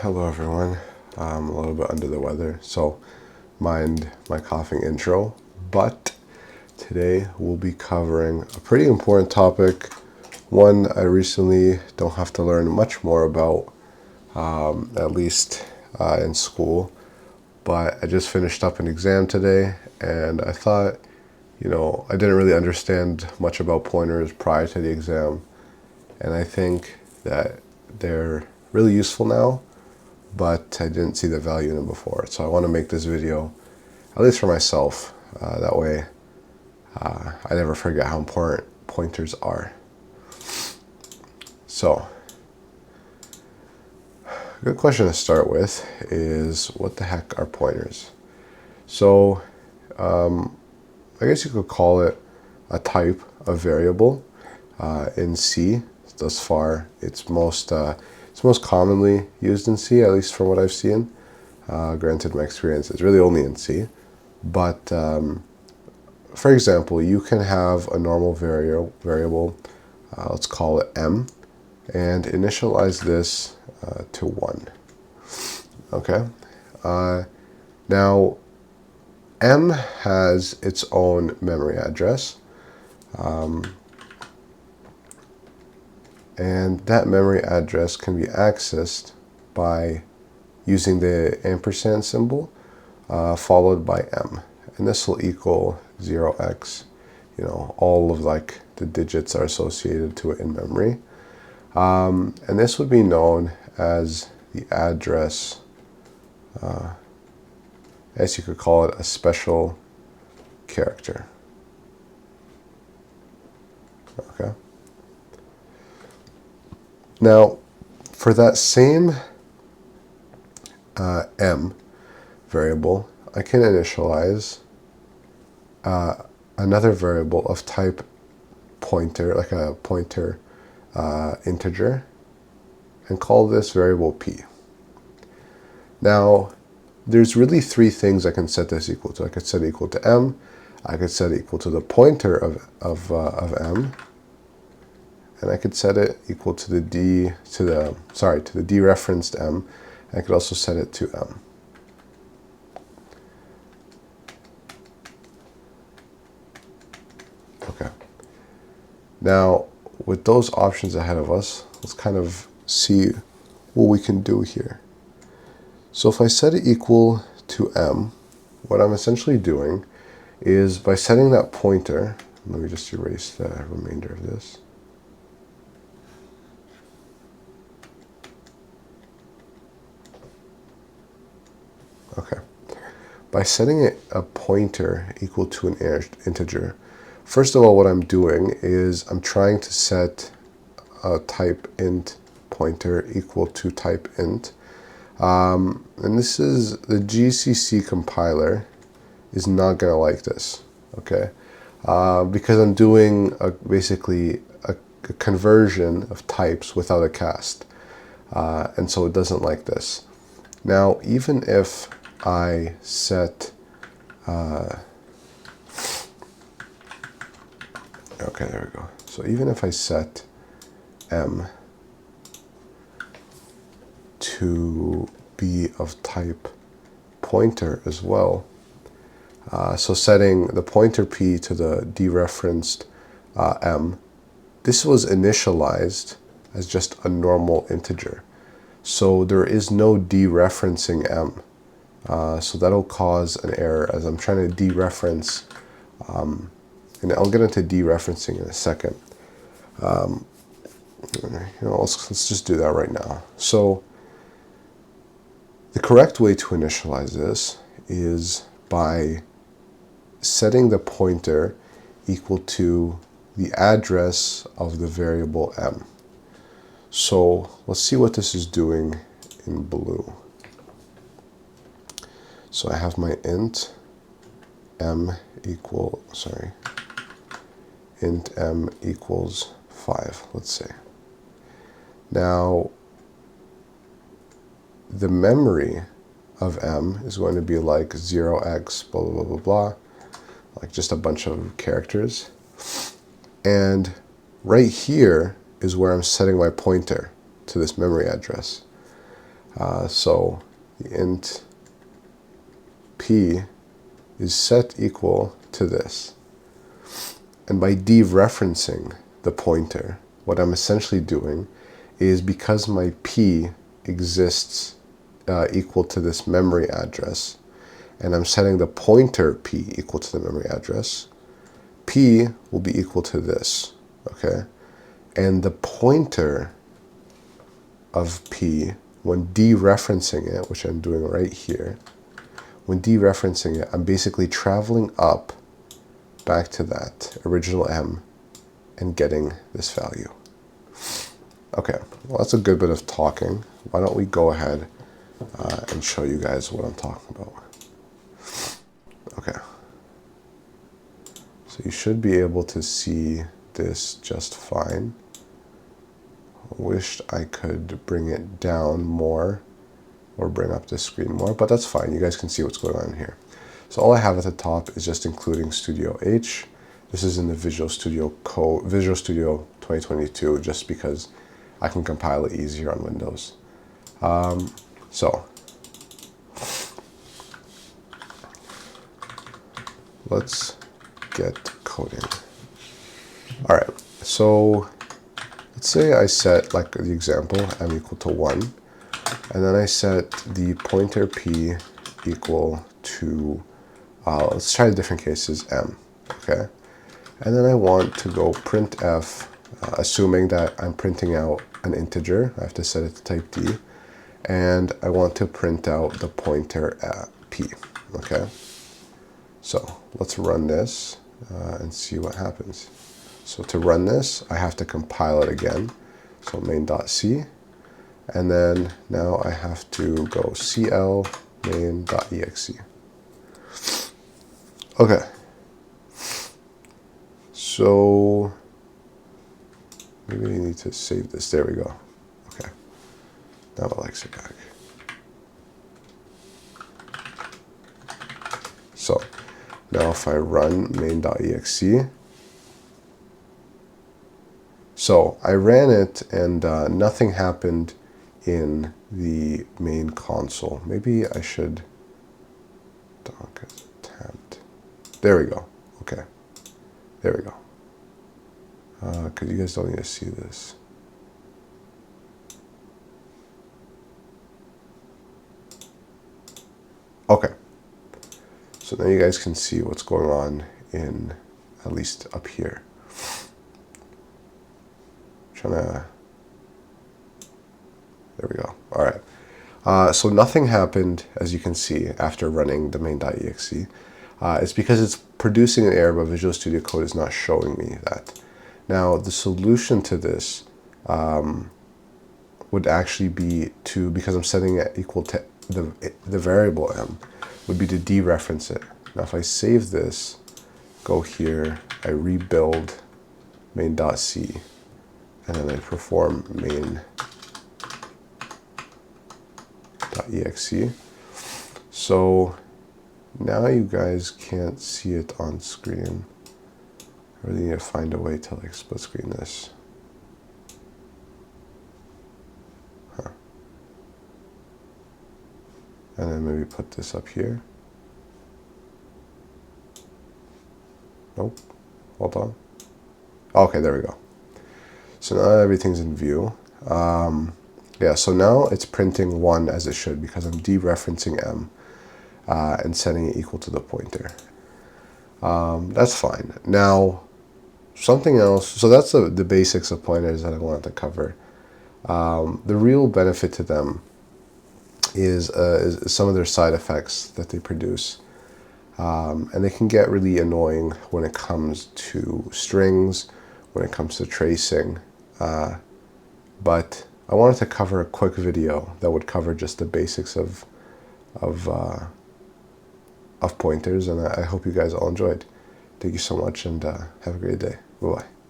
Hello everyone. I'm a little bit under the weather, so mind my coughing intro, but today we'll be covering a pretty important topic, one I recently don't have to learn much more about, at least in school, but I just finished up an exam today, and I thought, I didn't really understand much about pointers prior to the exam, and I think that they're really useful now, but I didn't see the value in them before. So I want to make this video, at least for myself, that way I never forget how important pointers are. So, a good question to start with is, what the heck are pointers? So, I guess you could call it a type of variable in C. Thus far, it's most commonly used in C, at least from what I've seen. Granted, my experience is really only in C. But for example, you can have a normal variable, let's call it M, and initialize this to 1. Okay. Now, M has its own memory address. And that memory address can be accessed by using the ampersand symbol followed by M. And this will equal 0x. All of the digits are associated to it in memory. And this would be known as the address, as you could call it, a special character. Okay. Now, for that same M variable, I can initialize another variable of type pointer, like a pointer integer, and call this variable P. Now, there's really three things I can set this equal to. I could set it equal to M, I could set it equal to the pointer of M, and I could set it equal to the dereferenced M. I could also set it to M. Okay. Now, with those options ahead of us, let's kind of see what we can do here. So if I set it equal to M, what I'm essentially doing is, by setting that pointer, let me just erase the remainder of this. Okay. By setting it a pointer equal to an integer, first of all, what I'm doing is I'm trying to set a type int pointer equal to type int. And this is, the GCC compiler is not going to like this, okay? Because I'm doing basically a conversion of types without a cast. And so it doesn't like this. Now, even if I set, okay, there we go. So even if I set M to be of type pointer as well, so setting the pointer P to the dereferenced M, this was initialized as just a normal integer. So there is no dereferencing M. So that'll cause an error as I'm trying to dereference, and I'll get into dereferencing in a second. Let's just do that right now. So the correct way to initialize this is by setting the pointer equal to the address of the variable M. So let's see what this is doing in blue. So I have my int M equals 5, let's say. Now, the memory of M is going to be like 0x blah, blah, blah, blah, like just a bunch of characters. And right here is where I'm setting my pointer to this memory address. So the int p is set equal to this. And by dereferencing the pointer, what I'm essentially doing is, because my p exists equal to this memory address, and I'm setting the pointer p equal to the memory address, p will be equal to this, okay? And the pointer of p, when dereferencing it, which I'm doing right here, when dereferencing it, I'm basically traveling up back to that original m and getting this value. Okay, well, that's a good bit of talking. Why don't we go ahead and show you guys what I'm talking about. Okay, so you should be able to see this just fine. I wished I could bring it down more or bring up the screen more, but that's fine. You guys can see what's going on here. So all I have at the top is just including Studio H. This is in the Visual Studio 2022, just because I can compile it easier on Windows. So let's get coding. All right, so let's say I set, like the example, m equal to 1, and then I set the pointer p equal to, let's try the different cases, m, okay? And then I want to go printf, assuming that I'm printing out an integer. I have to set it to type D, and I want to print out the pointer at p, okay? So let's run this and see what happens. So to run this, I have to compile it again. So main.c, and then now I have to go cl main.exe. Okay. So maybe we need to save this. There we go. Okay. Now it likes it back. So now if I run main.exe, so I ran it and nothing happened in the main console. Maybe I should doc tabbed. There we go. Okay. There we go. Because you guys don't need to see this. Okay. So now you guys can see what's going on in, at least up here. There we go. All right. So nothing happened, as you can see, after running the main.exe. It's because it's producing an error, but Visual Studio Code is not showing me that. Now, the solution to this would actually be to, because I'm setting it equal to the variable m, would be to dereference it. Now, if I save this, go here, I rebuild main.c, and then I perform main.exe. So now you guys can't see it on screen. I really need to find a way to like split screen this. And then maybe put this up here. Nope. Hold on. Okay, there we go. So now everything's in view. Yeah, so now it's printing 1 as it should, because I'm dereferencing m and setting it equal to the pointer. That's fine. Now, something else. So that's the basics of pointers that I wanted to cover. The real benefit to them is some of their side effects that they produce. And they can get really annoying when it comes to strings, when it comes to tracing. But I wanted to cover a quick video that would cover just the basics of pointers, and I hope you guys all enjoyed. Thank you so much, and have a great day. Bye-bye.